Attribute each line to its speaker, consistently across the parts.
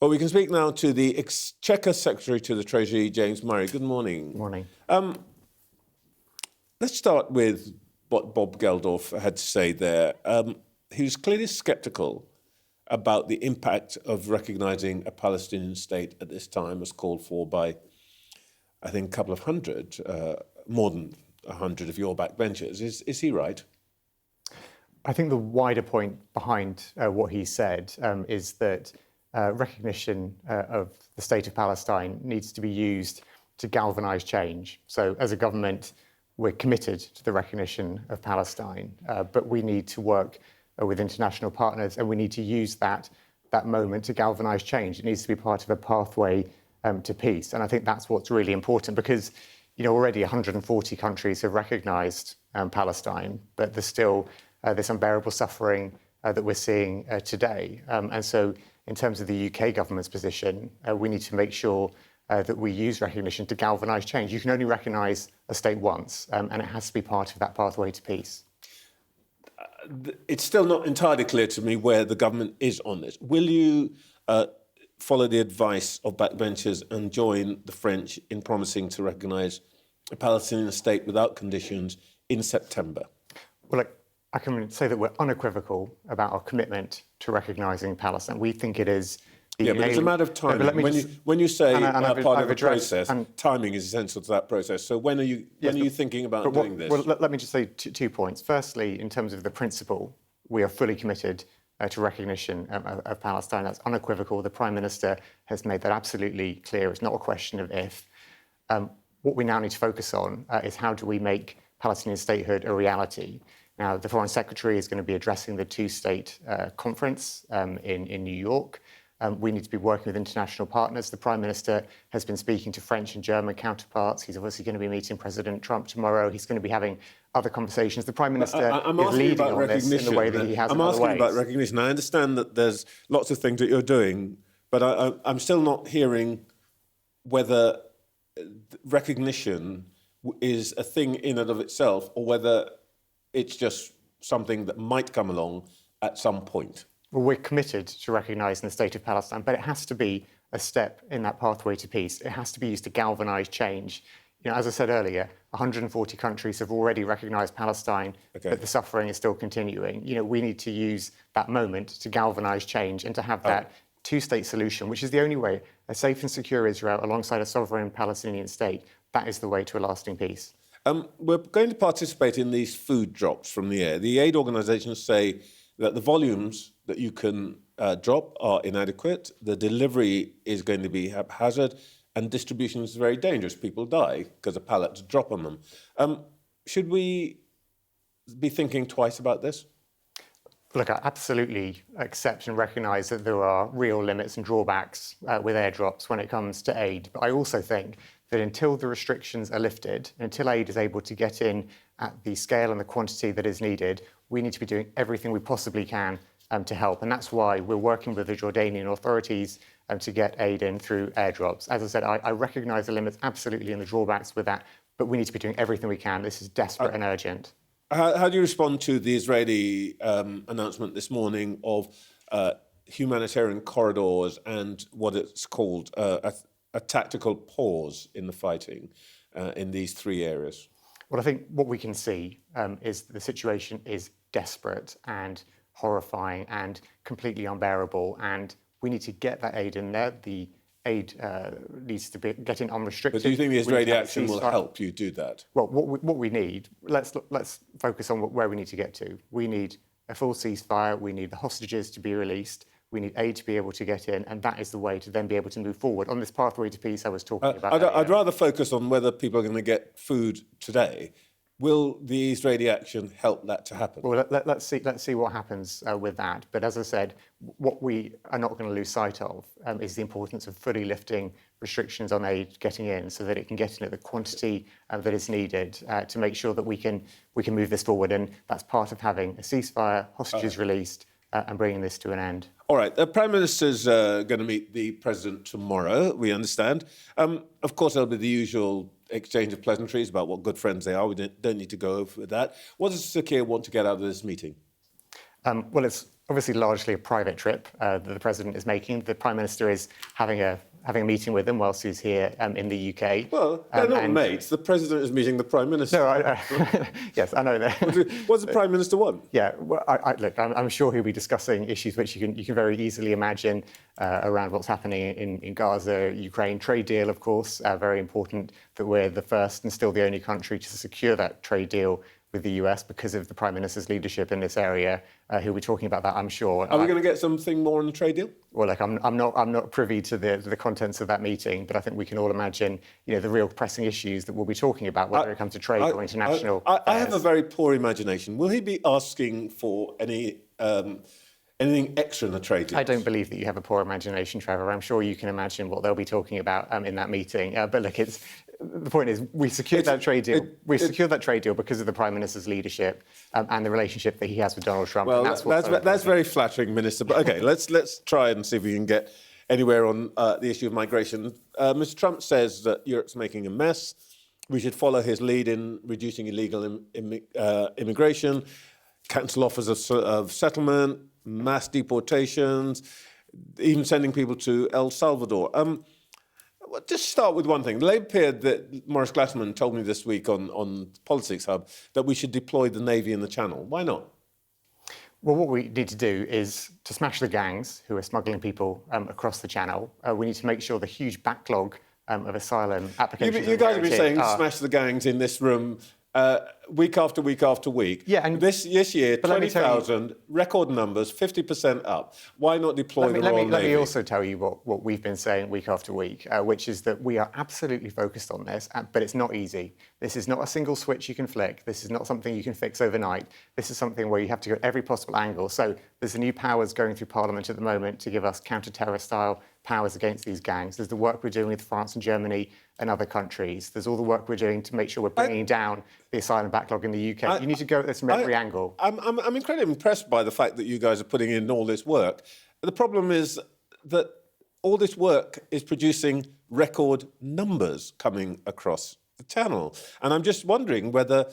Speaker 1: Well, we can speak now to the Exchequer Secretary to the Treasury, James Murray. Good morning.
Speaker 2: Good morning.
Speaker 1: Let's start with what Bob Geldof had to say there. He was clearly sceptical about the impact of recognising a Palestinian state at this time, as called for by, I think, a couple of hundred, more than 100 of your backbenchers. Is he right?
Speaker 2: I think the wider point behind what he said is that recognition of the state of Palestine needs to be used to galvanise change. So as a government, we're committed to the recognition of Palestine, but we need to work with international partners, and we need to use that moment to galvanise change. It needs to be part of a pathway to peace. And I think that's what's really important, because already 140 countries have recognised Palestine, but there's still this unbearable suffering that we're seeing today. And so in terms of the UK government's position, we need to make sure that we use recognition to galvanise change. You can only recognise a state once, and it has to be part of that pathway to peace.
Speaker 1: It's still not entirely clear to me where the government is on this. Will you follow the advice of backbenchers and join the French in promising to recognise a Palestinian state without conditions in September?
Speaker 2: Well, I can say that we're unequivocal about our commitment to recognising Palestine. We think it is...
Speaker 1: Yeah, but it's a matter of timing.
Speaker 2: No,
Speaker 1: when you say part of the process,
Speaker 2: and
Speaker 1: timing is essential to that process. So when are you thinking about doing this?
Speaker 2: Well, let me just say two points. Firstly, in terms of the principle, we are fully committed to recognition of Palestine. That's unequivocal. The Prime Minister has made that absolutely clear. It's not a question of if. What we now need to focus on is how do we make Palestinian statehood a reality. Now, the Foreign Secretary is going to be addressing the two-state conference in New York. We need to be working with international partners. The Prime Minister has been speaking to French and German counterparts. He's obviously going to be meeting President Trump tomorrow. He's going to be having other conversations. The Prime Minister is leading on this in the way that he has in other ways.
Speaker 1: I'm asking about recognition. I understand that there's lots of things that you're doing, but I'm still not hearing whether recognition is a thing in and of itself, or whether it's just something that might come along at some point.
Speaker 2: Well, we're committed to recognising the state of Palestine, but it has to be a step in that pathway to peace. It has to be used to galvanise change. As I said earlier, 140 countries have already recognised Palestine, but the suffering is still continuing. We need to use that moment to galvanise change and to have that two-state solution, which is the only way, a safe and secure Israel alongside a sovereign Palestinian state. That is the way to a lasting peace.
Speaker 1: We're going to participate in these food drops from the air. The aid organisations say that the volumes that you can drop are inadequate, the delivery is going to be haphazard, and distribution is very dangerous. People die because of pallets drop on them. Should we be thinking twice about this?
Speaker 2: Look, I absolutely accept and recognise that there are real limits and drawbacks with airdrops when it comes to aid. But I also think that until the restrictions are lifted, until aid is able to get in at the scale and the quantity that is needed, we need to be doing everything we possibly can to help. And that's why we're working with the Jordanian authorities to get aid in through airdrops. As I said, I recognise the limits absolutely and the drawbacks with that, but we need to be doing everything we can. This is desperate and urgent.
Speaker 1: How do you respond to the Israeli announcement this morning of humanitarian corridors and what it's called a tactical pause in the fighting in these three areas?
Speaker 2: Well, I think what we can see is the situation is desperate and horrifying and completely unbearable, and we need to get that aid in there. The aid needs to be getting unrestricted.
Speaker 1: But do you think the Israeli action will help you do that?
Speaker 2: Well, what we need, let's focus on where we need to get to. We need a full ceasefire. We need the hostages to be released. We need aid to be able to get in, and that is the way to then be able to move forward on this pathway to peace I was talking about.
Speaker 1: I'd rather focus on whether people are going to get food today. Will the Israeli action help that to happen?
Speaker 2: Well, let's see what happens with that. But as I said, what we are not going to lose sight of is the importance of fully lifting restrictions on aid getting in, so that it can get in at the quantity that is needed to make sure that we can move this forward. And that's part of having a ceasefire, hostages released, and bringing this to an end.
Speaker 1: All right. The Prime Minister's going to meet the President tomorrow, we understand. Of course, there'll be the usual exchange of pleasantries about what good friends they are. We don't need to go over that. What does Sir Keir want to get out of this meeting?
Speaker 2: Well, it's obviously largely a private trip that the president is making. The prime minister is having a meeting with them whilst he's here in the UK.
Speaker 1: Well, they're not mates. The president is meeting the prime minister.
Speaker 2: No, yes, I know that.
Speaker 1: What does the prime minister want?
Speaker 2: Yeah, well, look, I'm sure he'll be discussing issues which you can very easily imagine around what's happening in Gaza, Ukraine. Trade deal, of course, very important that we're the first and still the only country to secure that trade deal with the US because of the Prime Minister's leadership in this area. He'll be talking about that, I'm sure.
Speaker 1: Are we going to get something more on the trade deal?
Speaker 2: Well, look, I'm not privy to the contents of that meeting, but I think we can all imagine, the real pressing issues that we'll be talking about, whether it comes to trade or international.
Speaker 1: I have a very poor imagination. Will he be asking for anything extra in the trade deal?
Speaker 2: I don't believe that you have a poor imagination, Trevor. I'm sure you can imagine what they'll be talking about in that meeting. But look, the point is, we secured that trade deal. We secured that trade deal because of the Prime Minister's leadership and the relationship that he has with Donald Trump.
Speaker 1: Well,
Speaker 2: and
Speaker 1: that's very flattering, Minister. But OK, let's try and see if we can get anywhere on the issue of migration. Mr. Trump says that Europe's making a mess. We should follow his lead in reducing illegal immigration, cancel offers of settlement, mass deportations, even sending people to El Salvador. Just start with one thing. The Labour peer that Maurice Glassman told me this week on Politics Hub that we should deploy the Navy in the Channel. Why not?
Speaker 2: Well, what we need to do is to smash the gangs who are smuggling people across the Channel. We need to make sure the huge backlog of asylum applications.
Speaker 1: You guys have been saying smash the gangs in this room week after week after week.
Speaker 2: Yeah, and
Speaker 1: this year, 20,000, record numbers, 50% up. Why not deploy the Royal Navy?
Speaker 2: Let me also tell you what we've been saying week after week, which is that we are absolutely focused on this, but it's not easy. This is not a single switch you can flick. This is not something you can fix overnight. This is something where you have to go at every possible angle. So there's the new powers going through Parliament at the moment to give us counter-terrorist style powers against these gangs. There's the work we're doing with France and Germany and other countries. There's all the work we're doing to make sure we're bringing down the asylum backlog in the UK. You need to go at this from every angle.
Speaker 1: I'm incredibly impressed by the fact that you guys are putting in all this work. The problem is that all this work is producing record numbers coming across the Channel. And I'm just wondering whether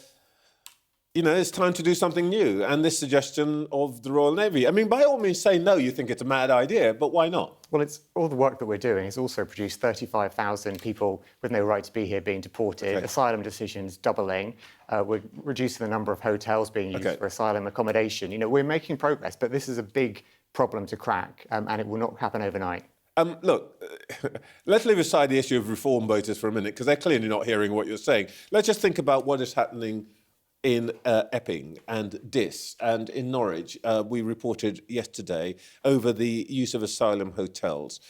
Speaker 1: it's time to do something new. And this suggestion of the Royal Navy, I mean, by all means say no, you think it's a mad idea, but why not?
Speaker 2: Well, it's all the work that we're doing has also produced 35,000 people with no right to be here being deported, asylum decisions doubling. We're reducing the number of hotels being used for asylum accommodation. We're making progress, but this is a big problem to crack, and it will not happen overnight.
Speaker 1: Look, let's leave aside the issue of reform voters for a minute, because they're clearly not hearing what you're saying. Let's just think about what is happening in Epping and Diss and in Norwich. We reported yesterday over the use of asylum hotels.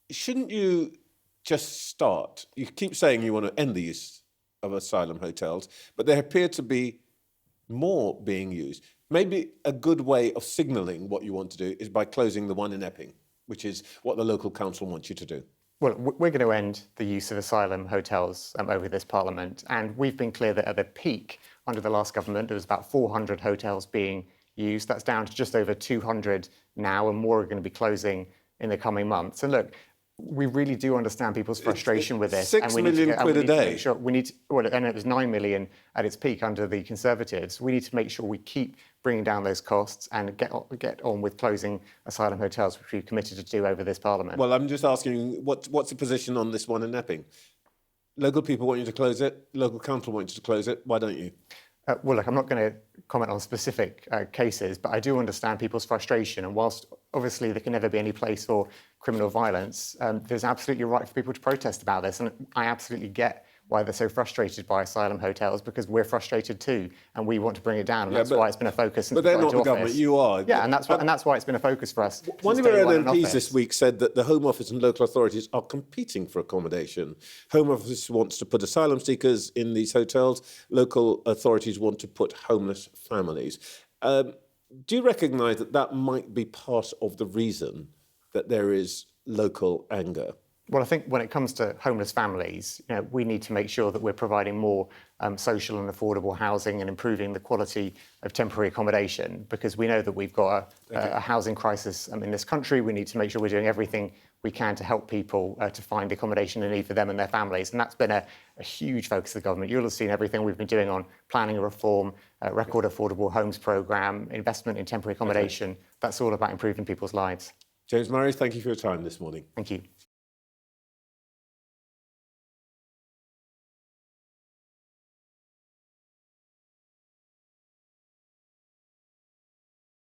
Speaker 1: Shouldn't you just start? You keep saying you want to end the use of asylum hotels, but there appear to be more being used. Maybe a good way of signalling what you want to do is by closing the one in Epping, which is what the local council wants you to do.
Speaker 2: Well, we're going to end the use of asylum hotels over this Parliament. And we've been clear that at the peak, under the last government, there was about 400 hotels being used. That's down to just over 200 now, and more are going to be closing in the coming months. And look, we really do understand people's frustration with this.
Speaker 1: £6 million a day.
Speaker 2: And it was 9 million at its peak under the Conservatives. We need to make sure we keep bringing down those costs and get on with closing asylum hotels, which we've committed to do over this Parliament.
Speaker 1: Well, I'm just asking, what's the position on this one in Epping? Local people want you to close it. Local council want you to close it. Why don't you?
Speaker 2: Well, look, I'm not going to comment on specific cases, but I do understand people's frustration. And whilst obviously there can never be any place for criminal violence, there's absolutely a right for people to protest about this. And I absolutely get why they're so frustrated by asylum hotels, because we're frustrated too, and we want to bring it down. And that's why it's been a focus since
Speaker 1: But they're not the government, you are.
Speaker 2: Yeah, and that's why it's been a focus for us.
Speaker 1: One of our MPs this week said that the Home Office and local authorities are competing for accommodation. Home Office wants to put asylum seekers in these hotels. Local authorities want to put homeless families. Do you recognise that might be part of the reason that there is local anger?
Speaker 2: Well, I think when it comes to homeless families, we need to make sure that we're providing more social and affordable housing and improving the quality of temporary accommodation, because we know that we've got a housing crisis in this country. We need to make sure we're doing everything we can to help people to find the accommodation they need for them and their families. And that's been a huge focus of the government. You'll have seen everything we've been doing on planning reform, record affordable homes programme, investment in temporary accommodation. That's all about improving people's lives.
Speaker 1: James Murray, thank you for your time this morning.
Speaker 2: Thank you.